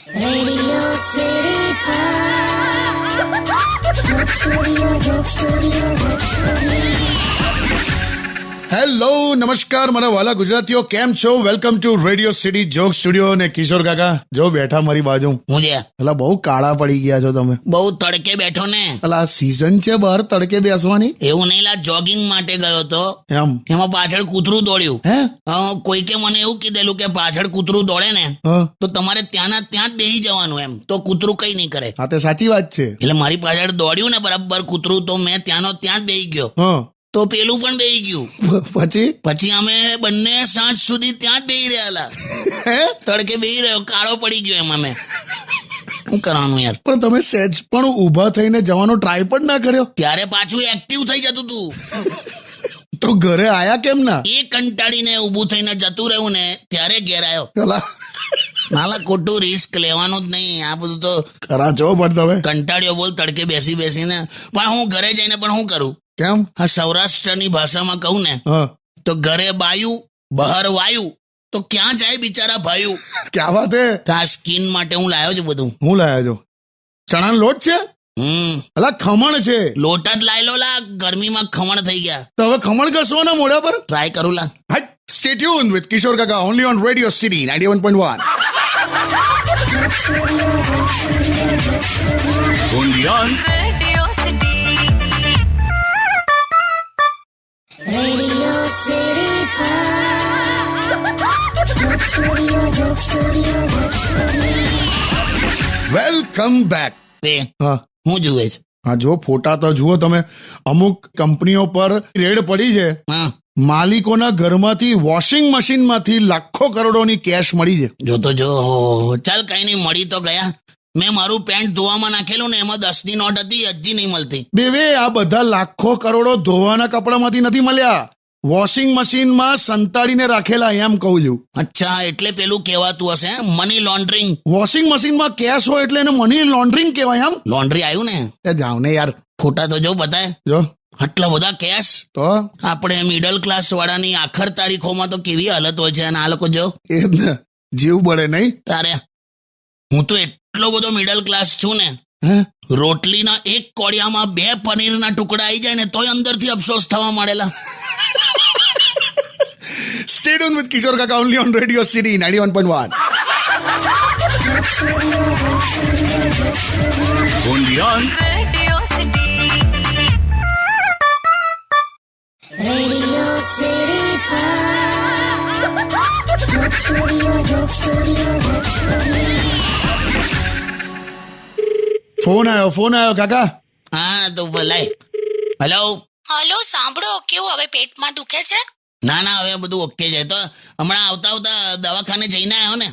Radio City Joke Studio, Joke Studio, Joke Studio. Hello નમસ્કાર મારા વાલા ગુજરાતીઓ, કેમ છો? Welcome to radio city joke studio. ને કિશોર કાકા જો બેઠા મારી બાજુ. હું છે અલા બહુ કાળા પડી ગયા છો તમે. બહુ તડકે બેઠો ને. અલા આ સીઝન છે બહાર તડકે બેસવાની. એવું નહીં, લા જોગિંગ માટે ગયો તો એમ એમાં પાછળ કૂતરું દોડ્યું. હે કોઈકે મને એવું કીધેલું કે પાછળ કૂતરું દોડે ને હા તો તમારે ત્યાંના ત્યાં જ બેસી જવાનું, એમ તો કૂતરું કઈ નહીં કરે. હા તે સાચી વાત છે. એટલે મારી પાછળ દોડ્યું ને બરાબર કૂતરું, તો મેં ત્યાંનો ત્યાં જ બેસી ગયો. હા તો પેલું પણ બેસી ગયું. પછી અમે બંને સાંજ સુધી ત્યાં જ બેસી રહેલા. હે તડકે બેસી રહ્યો, કાળો પડી ગયો એમાં. મેં શું કરવાનું યાર? પણ તમે સહેજ પણ ઊભા થઈને જવાનો ટ્રાય પણ ના કર્યો? ત્યારે પાછું એક્ટિવ થઈ જતું તું. તો ઘરે આયા કેમ ના? એ કંટાળીને ઊભું થઈને જતું રહ્યું ને ત્યારે ઘેર આવ્યો. અલા નાલા ખોટું રિસ્ક લેવાનું જ નહીં. આ બધું તો ખરા છો પણ તમે. કંટાળ્યો બોલ તડકે બેસી બેસીને. પણ હું ઘરે જઈને પણ શું કરું? કેમ? આ સૌરાષ્ટ્રની ભાષામાં કહું ને હા તો ઘરે બાયું બહાર વાયું, તો ક્યાં જાય બિચારા ભાયું? ક્યાં વાત હે? તો આ સ્કિન માટે હું લાવ્યો છું બધું. હું લાયા છો? ચણાનો લોટ છે? અલા ખમણ છે. લોટ જ લાયેલો લા, ગરમીમાં ખમણ થઈ ગયા. તો હવે ખમણ ઘસવો ને મોઢા પર. ટ્રાય કરું લા. હટ, stay tuned with Kishore Kaka only on Radio City 91.1. only on Radio City Joke Studio, Joke Studio, Joke Studio. Welcome back. હા હું જુએ છે? હા જો ફોટા તો જુઓ તમે. અમુક કંપનીઓ પર રેડ પડી છે. હા માલિકોના ઘરમાંથી વોશિંગ મશીનમાંથી લાખો કરોડોની કેશ મળી છે. જો તો જો. ચાલ કઈ નહીં, મળી તો ગયા. મેં મારું પેન્ટ ધોવામાં નાખેલું ને એમાં 10 ની નોટ હતી, હજી નહીં મળતી. બેવે આ બધા લાખો કરોડો ધોવાના કપડામાંથી નથી મળ્યા, વોશિંગ મશીનમાં સંતાડીને રાખેલા, એમ કહું છું. અચ્છા, એટલે પેલું કહેવાતું હશે મની લોન્ડરિંગ. વોશિંગ મશીનમાં કેશ હોય એટલે એને મની લોન્ડરિંગ કહેવાય. એમ લોન્ડ્રી આવ્યું ને. એ જાવ ને યાર. ફોટા તો જો બતાય. જો આટલા બધા કેશ. તો આપણે મિડલ ક્લાસ વાળાની આખર તારીખોમાં તો કેવી હાલત હોય છે, અને આ લોકો જો. એ જ ને, જીવ બળે નહીં તારે. હું તો એટલો બધો મિડલ ક્લાસ છું ને, હે? રોટલીના એક કોડિયામાં 2 પનીરના ટુકડા આવી જાય ને તોય અંદરથી અફસોસ થવા માંડેલા. Stay tuned with Kishore Kaka only on Radio City 91.1. only on Radio City Joke Studio, Joke Studio, Joke Studio. Phone આવ્યો કાકા. હા તો ભલાય. હેલો. હલો, સાંભળો, કેવું હવે પેટમાં દુખે છે? ના ના, હવે બધું ઓકે છે. તો હમણાં આવતા દવાખાને જઈને આવ્યો ને.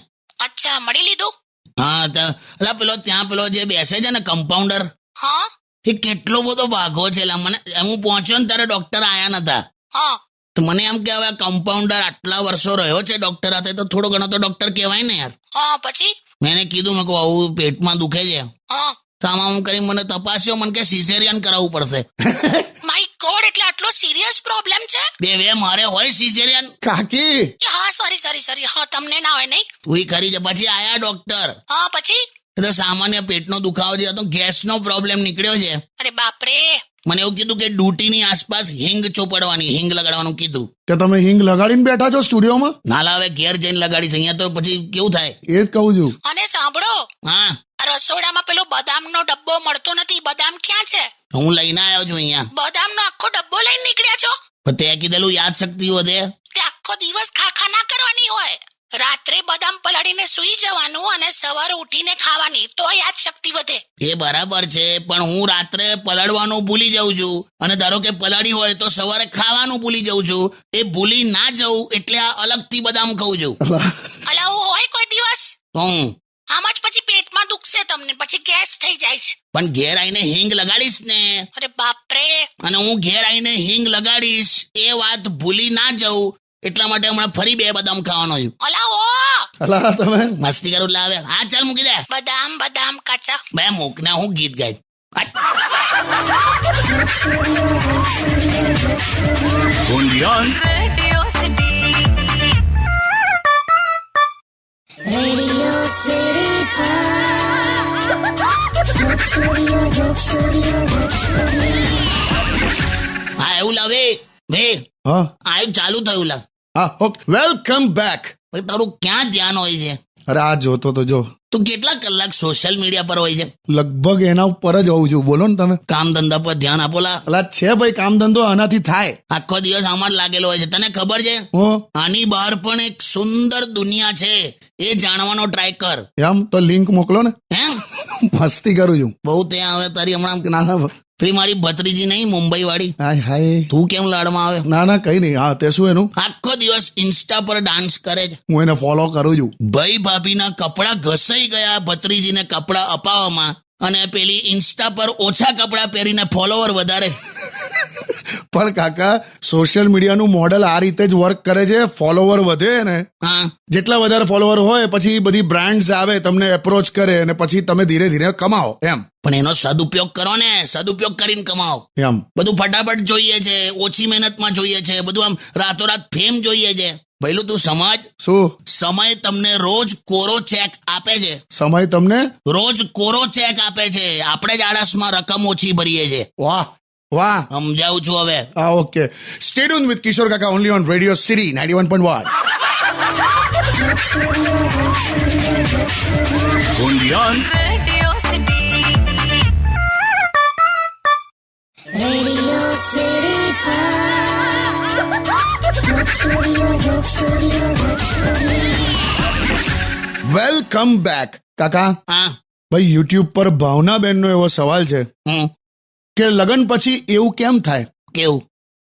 અચ્છા, મળી લીધું? હા તો અલા પેલો ત્યાં પેલો જે બેસે છે ને કમ્પાઉન્ડર, હા એ કેટલો બધો ભાગો છે લા. મને હું પહોંચ્યો ને ત્યારે ડોક્ટર આયા નતા. હા તો મને એમ કે હવે કમ્પાઉન્ડર આટલા વર્ષો રહ્યો છે ડોક્ટર હાથે, તો થોડો ઘણો તો ડોક્ટર કહેવાય ને યાર. હા પછી? મેં કીધું, મેં કહું આવું પેટમાં દુખે છે. હા તો આમાં હું કરી મને તપાસ્યો, મને કે સિઝેરિયન કરાવવું પડશે. માય ગોડ, એટલે આટલો સિરિયસ પ્રોબ્લેમ છે? બે મારે હોય સિઝેરિયન? કાકી હા સોરી, હા તમને ના હોય નહીં? તું ખરી છે. પછી આયા ડોક્ટર. હા પછી? એ તો સામાન્ય પેટનો દુખાવો છે, તો ગેસનો પ્રોબ્લેમ નીકળ્યો છે. અરે બાપરે. મને એવું કીધું કે ડ્યુટીની આસપાસ હિંગ ચોપડવાની, હિંગ લગાડવાનું કીધું. કે તમે હિંગ લગાડીને બેઠા છો સ્ટુડિયોમાં? નાલા હવે ઘેર જઈને લગાડીશ, અહીંયા તો પછી કેવું થાય. એ જ કહું છું. અને સાંભળો, હા આ રસોડામાં પેલો બદામનો ડબ્બો મળતો નથી. બદામ ક્યાં છે? હું લઈને આવ્યો છું અહીંયા. બદામનો આખો ડબ્બો લઈને નીકળ્યા છો? પણ તે કીધેલું યાદ શક્તિ વધે. તે આખો દિવસ ખાખા ના કરવાની હોય. રાત્રે બદામ પલાળીને સૂઈ જવાનું અને સવારે ઉઠીને ખાવાની, તો યાદ શક્તિ વધે. એ બરાબર છે, પણ હું રાત્રે પલાળવાનું ભૂલી જાઉં છું, અને ધારો કે પલાળી હોય તો સવારે ખાવાનું ભૂલી જાઉં છું. એ ભૂલી ના જવું એટલે આ અલગથી બદામ ખાઉં છું. અલાવું હોય કોઈ દિવસ? હું આમ જ પછી પેટમાં દુખશે તમને, પછી ગેસ થઈ જાય છે. પણ ઘેર આવીને હિંગ લગાડીશ ને. અરે બાપરે. અને હું ઘેર આવીને હિંગ લગાડીશ એ વાત ભૂલી ના જવું, એટલા માટે હમણાં ફરી 2 બદામ ખાવાનો છું. અલાવો અલા તમે મસ્તી કરું લાવે. હા ચાલ મૂકી દે. બદામ કાચા. બે મૂક ને હું ગીત ગાય. only on Radio City Radio City હા એવું લાવે બે હા આ ચાલુ થયું લા હા ઓકે વેલકમ બેક. ભાઈ તારું ક્યાં ધ્યાન હોય છે? અરે આ જોતો તો જો તું કેટલા કલાક સોશિયલ મીડિયા પર હોય છે? લગભગ એના ઉપર જ હોઉં છું. બોલો ને તમે. કામ ધંધા પર ધ્યાન આપો લા. અલા છે ભાઈ, કામ ધંધો આનાથી થાય. આખો દિવસ આમાં જ લાગેલો હોય છે. તને ખબર છે હો આની બહાર પણ એક સુંદર દુનિયા છે, એ જાણવાનો ટ્રાય કર. એમ તો લિંક મોકલો ને. હે મસ્તી કરું છું. બહુ ત્યાં આવે તારી હમણાં ના ના પેલી મારી ભત્રીજી નહીં મુંબઈ વાળી, હાય હાય. તું કેમ લાડમાં આવે? ના ના કઈ નહીં. હા તે શું એનું? આખો દિવસ ઇન્સ્ટા પર ડાન્સ કરે છે. હું એને ફોલો કરું છું. ભાઈ ભાભીના કપડા ઘસાઈ ગયા ભત્રીજીને કપડા અપાવવામાં, અને પેલી ઇન્સ્ટા પર ઓછા કપડા પહેરીને ફોલોવર વધારે. પણ કાકા સોશિયલ મીડિયાનું મોડેલ આ રીતે જ વર્ક કરે છે. ફોલોવર વધે ને, હા જેટલા વધારે ફોલોવર હોય પછી બધી બ્રાન્ડ્સ આવે, તમને એપ્રોચ કરે અને પછી તમે ધીરે ધીરે કમાઓ એમ. પણ એનો સદુપયોગ કરો ને, સદુપયોગ કરીને કમાઓ. એમ બધું ફટાફટ જોઈએ છે, ઓછી મહેનતમાં જોઈએ છે, બધું આમ રાતોરાત ફેમ જોઈએ છે. ભઈલું તું સમજ, શું? સમય તમને રોજ કોરો ચેક આપે છે. સમય તમને રોજ કોરો ચેક આપે છે. આપણે જ આળસમાં રકમ ઓછી ભરીએ છે. વાહ વાહ. સમજાવું છું હવે. હા ઓકે. સ્ટે ટ્યુન વિથ કિશોર કાકા only on radio city 91.1. Undian. Radio City Joke Studio, Joke Studio, Joke Studio. Welcome back. કાકા હા ભાઈ યુટ્યુબ પર ભાવનાબેનનો એવો સવાલ છે હું કે લગ્ન પછી એવું કેમ થાય કેવું?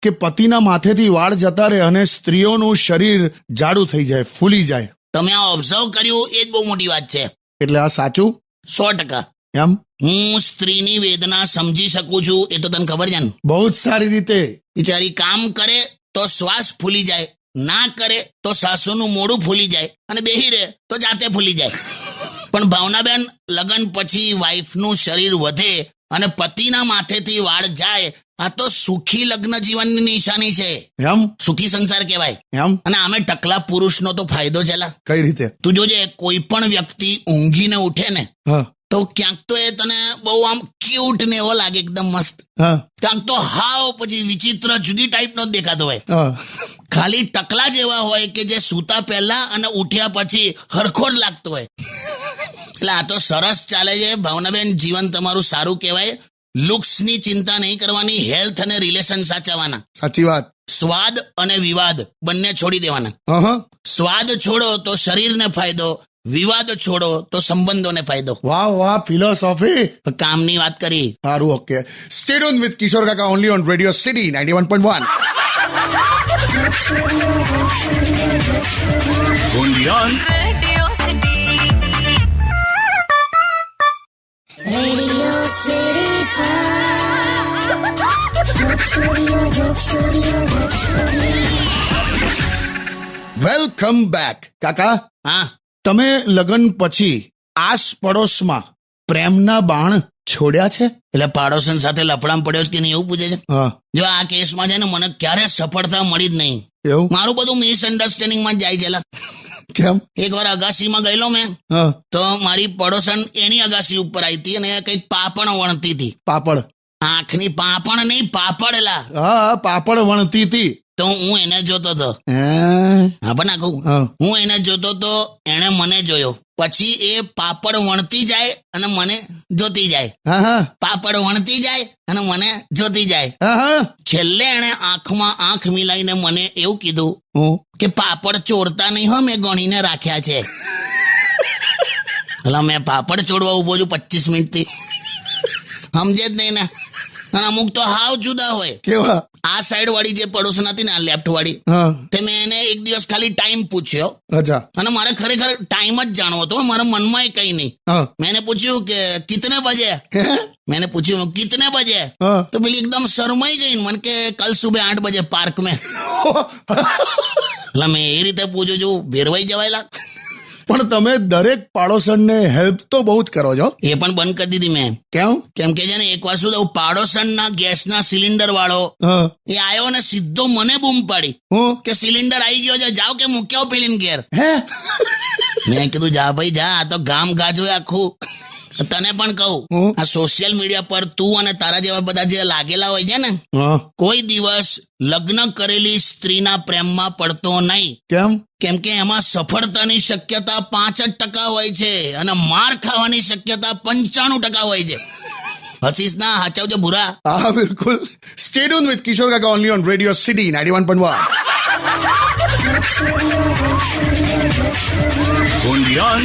કે પતિના માથેથી વાળ જતા રહે અને સ્ત્રીઓનું શરીર જાડું થઈ જાય, ફૂલી જાય. તમે આ ઓબ્ઝર્વ કર્યું એ જ બહુ મોટી વાત છે. એટલે આ સાચું 100%. એમ? હું સ્ત્રીની વેદના સમજી શકું છું, એ તો તને ખબર છે ને. બહુ જ સારી રીતે. બિચારી કામ કરે તો શ્વાસ ફૂલી જાય, ના કરે તો સાસુનું મોઢું ફૂલી જાય, અને બેહી રહે તો જાતે ફૂલી જાય. પણ ભાવનાબેન, લગ્ન પછી વાઈફનું શરીર વધે અને પતિના માથેથી વાળ જાય, આ તો સુખી લગ્ન જીવનની નિશાની છે. એમ? સુખી સંસાર કહેવાય. એમ? અને આમે ટકલા પુરુષનો તો ફાયદો છે લા. કઈ રીતે? તું જોજે, કોઈ પણ વ્યક્તિ ઊંઘીને ઉઠે ને હા તો ક્યાંક તો એ તને બહુ આમ ક્યુટ ને એવો લાગે, એકદમ મસ્ત. હા ક્યાંક તો હાવ પછી વિચિત્ર જુદી ટાઈપનો જ દેખાતો હોય. હા. ખાલી ટકલા જ એવા હોય કે જે સૂતા પહેલા અને ઉઠ્યા પછી હરખો જ લાગતો હોય. એટલે આ તો સરસ ચાલે છે ભાવનાબેન, જીવન તમારું સારું કહેવાય. લુક્સની ચિંતા નહીં કરવાની, હેલ્થ અને રિલેશન સાચવવાના. સાચી વાત. સ્વાદ અને વિવાદ બંને છોડી દેવાના. હા. સ્વાદ છોડો તો શરીરને ફાયદો, વિવાદ છોડો તો સંબંધોને ફાયદો. વાહ વાહ, ફિલોસોફી. કામની વાત કરી. સારું ઓકે. સ્ટે ટ્યુન વિથ કિશોર કાકા only on radio city 91.1. Undian. Radio City Joke Studio, Joke Studio, Joke Studio. Welcome back. કાકા હા તમે લગ્ન પછી આસ પડોશમાં પ્રેમના બાણ છોડ્યા છે? એટલે પાડોશન સાથે લફડામાં પડ્યો છે કે નહીં એવું પૂછે છે. હા. જો આ કેસમાં છે ને, મને ક્યારે સફળતા મળી જ નહીં. એવું? મારું બધું મિસઅન્ડરસ્ટેન્ડિંગમાં જ જાય છે લા. કેમ? એકવાર અગાસીમાં ગયેલો મેં, હા. તો મારી પડોશન એની અગાસી ઉપર આવી હતી અને કઈક પાપણ વણતી હતી. પાપડ? આંખની પાપણ નહીં, પાપડ લા. હા, પાપડ વણતી હતી. તો હું એને જોતો હતો. હે? હા પણ નાખું. હા. હું એને જોતો તો એણે મને જોયો. પછી એ પાપડ વણતી જાય અને મને જોતી જાય, હા હા પાપડ વણતી જાય અને મને જોતી જાય. હા હા. છેલ્લે એણે આંખમાં આંખ મિલાઈને મને એવું કીધું હું કે પાપડ ચોરતા નહીં હો, મેં ગણીને રાખ્યા છે. એટલે મેં પાપડ ચોરવા ઉભો છું 25 મિનિટથી. સમજે જ નહીં ને. અને અમુક તો હાવ જુદા હોય. કેવા? આ સાઈડ વાળી જે પડોશન હતી ને, આ લેફ્ટ વાળી, હા. તે મેં એને એક દિવસ ખાલી ટાઈમ પૂછ્યો. અચ્છા. અને મારે ખરેખર ટાઈમ જ જાણવો હતો, મારા મનમાં કઈ નહીં. હા. મેં એને પૂછ્યું કે કિતને બજે. મેં એને પૂછ્યું કિતને બજે. હા. તો પેલી એકદમ શરમાઈ ગઈ મને કે કલ સુબહ 8 બજે પાર્ક में. એટલે મેં એ રીતે પૂછ્યું છું, ભેરવાઈ જવાયેલા. પણ તમે દરેક પાડોશણને હેલ્પ તો બહુ જ કરો છો. એ પણ બંધ કરી દીધી મેં. કેમ? કેમ કે છે ને, એક વાર શું થયું, પાડોશનના ગેસના સિલિન્ડર વાળો હા. એ આવ્યો ને સીધો મને બૂમ પાડી હું કે સિલિન્ડર આવી ગયો છે, જાઓ કે મૂક્યો પેલીને ઘેર. હે? મેં કીધું જા ભાઈ જા, આ તો ગામ ગાજુ આખું. તને પણ કહું, હું? આ સોશિયલ મીડિયા પર તું અને તારા જેવા બધા જે લાગેલા હોય છે ને, હા કોઈ દિવસ લગ્ન કરેલી સ્ત્રીના પ્રેમમાં પડતો નહીં. કેમ કે એમાં સફળતાની શક્યતા 5% હોય છે અને માર ખાવાની શક્યતા 95% હોય છે. હસીસ ના, હાચવજો ભૂરા. હા બિલકુલ. સ્ટે ટ્યુન વિથ કિશોર કાકા only on radio city 91.1. Undian.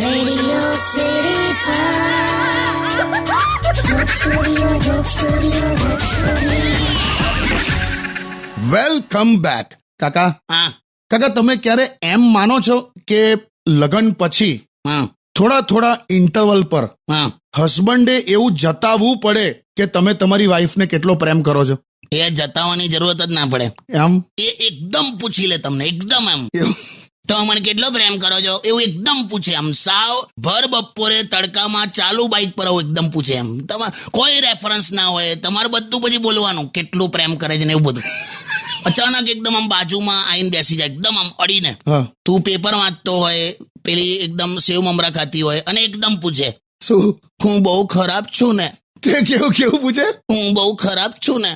Radio City Pod. Joke Studio, Joke Studio, Joke Studio. Welcome back. કાકા હા તમે ક્યારે એમ માનો છો કે લગ્ન પછી હા થોડા ઇન્ટરવલ પર હા હસબન્ડે એવું જતાવવું પડે કે તમે તમારી વાઈફને કેટલો પ્રેમ કરો છો? એ જતાવવાની જરૂરત જ ના પડે. એમ એ એકદમ પૂછી લે તમને, એકદમ એમ, એવું? તો મને કેટલો પ્રેમ કરો છો એવું એકદમ પૂછે. આમ સાવ ભર બપોરે તડકામાં ચાલુ બાઇક પર આવું એકદમ પૂછે. એમ તમારે કોઈ રેફરન્સ ના હોય, તમારે બધું પછી બોલવાનું કેટલું પ્રેમ કરે છે ને એવું બધું. અચાનક એકદમ આમ બાજુમાં આવીને બેસી જાય, એકદમ આમ અડીને. હા તું પેપર વાંચતો હોય, પેલી એકદમ સેવ મમરા ખાતી હોય અને એકદમ પૂછે, શું હું બહુ ખરાબ છું ને? કેવું પૂછે? હું બહુ ખરાબ છું ને?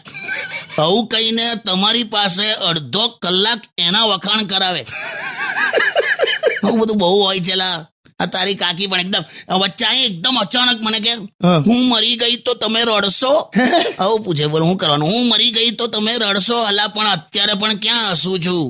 આવું કહીને તમારી પાસે અડધો કલાક એના વખાણ કરાવે. આવું બધું બહુ હોય છે લા. આ તારી કાકી પણ એકદમ વચ્ચે અહીં એકદમ અચાનક મને કે હા. હું મરી ગઈ તો તમે રડશો? આવું પૂછે. બોલ હું કરવાનું? હું મરી ગઈ તો તમે રડશો? અલા પણ અત્યારે પણ ક્યાં હસું છું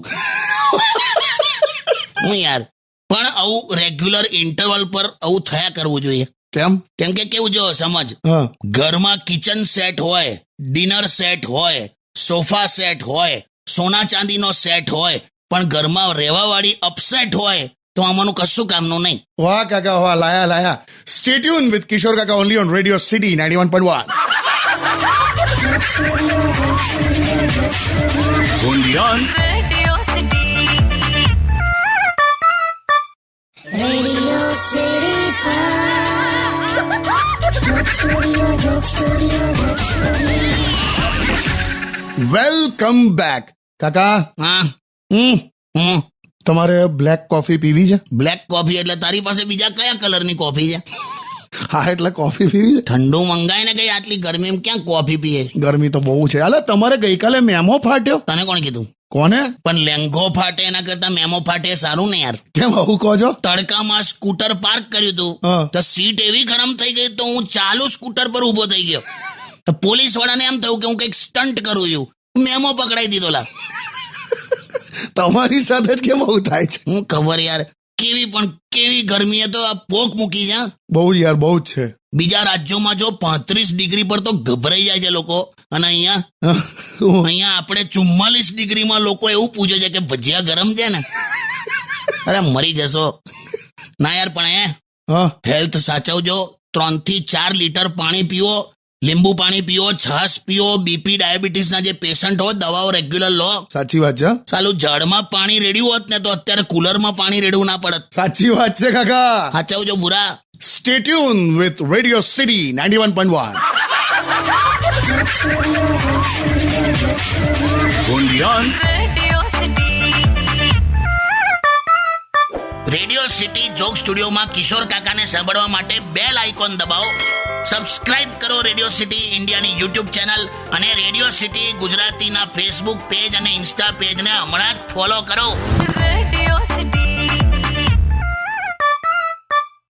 હું યાર. પણ આવું રેગ્યુલર ઇન્ટરવલ પર આવું થયા કરવું જોઈએ. કેમ? કેમ કે કેવું જો સમજ, હા ઘરમાં કિચન સેટ હોય, ડિનર સેટ હોય, સોફા સેટ હોય, સોના ચાંદીનો સેટ હોય, પણ ઘરમાં રહેવાવાળી અપસેટ હોય તો આમાંનું કશું કામનું નહીં. વાહ કાકા વાહ, લાયા. સ્ટે ટ્યુન વિથ કિશોર કાકા only on radio city 91.1. Undian. Radio City Pod. Joke Studio, Joke Studio, Joke Studio. Welcome back. કાકા હા તમારે બ્લેક કોફી પીવી છે? બ્લેક કોફી એટલે તારી પાસે બીજા કયા કલરની કોફી છે? હા એટલે કોફી પીવી છે. ઠંડુ મંગાય ને કઈ આટલી ગરમીમાં ક્યાં કોફી પીએ? ગરમી તો બહુ છે. અલે તમારે ગઈકાલે મેમો ફાટ્યો. તને કોણ કીધું? કોને? પણ લેંઘો ફાટે એના કરતા મેમો ફાટે સારું ને યાર. કેમ આવું કહો છો? તડકામાં સ્કૂટર પાર્ક કર્યું હતું હા. તો સીટ એવી ગરમ થઈ ગઈ તો હું ચાલુ સ્કૂટર પર ઉભો થઈ ગયો. તો પોલીસ વાળાને એમ થયું કે હું કઈક સ્ટન્ટ કરું છું. મેમો પકડાઈ દીધો લા. તમારી સાથે જ કેમ આવું થાય છે? હું ખબર યાર, કેવી ગરમીએ તો આ પોક મૂકી છે. બહુ યાર બહુ જ છે. બીજા રાજ્યોમાં જો 35 ડિગ્રી પર તો ગભરાઈ જાય છે લોકો, અને અહીંયા આપણે 44 ડિગ્રીમાં લોકો એવું પૂછે છે કે ભજીયા ગરમ છે ને? અરે મરી જશો ના યાર. પણ હા હેલ્થ સાચવજો. 3 થી 4 લીટર પાણી પીવો, લીંબુ પાણી પીવો, છાશ પીવો. બીપી ડાયાબિટીસના જે પેશન્ટ હોય દવાઓ રેગ્યુલર લો. સાચી વાત છે. સાલું જળમાં પાણી રેડ્યું હોત ને તો અત્યારે કુલરમાં પાણી રેડવું ના પડત. સાચી વાત છે કાકા. સાચવજો ભૂરા. Stay tune with radio city 91.1. Undian. Radio city joke સ્ટુડિયોમાં કિશોર કાકાને સાંભળવા માટે બેલ આઇકોન દબાવો. સબસ્ક્રાઇબ કરો રેડિયો સિટી ઇન્ડિયાની યુટ્યુબ ચેનલ અને રેડિયો સિટી ગુજરાતીના ફેસબુક પેજ અને ઇન્સ્ટા પેજને હમણાં જ ફોલો કરો.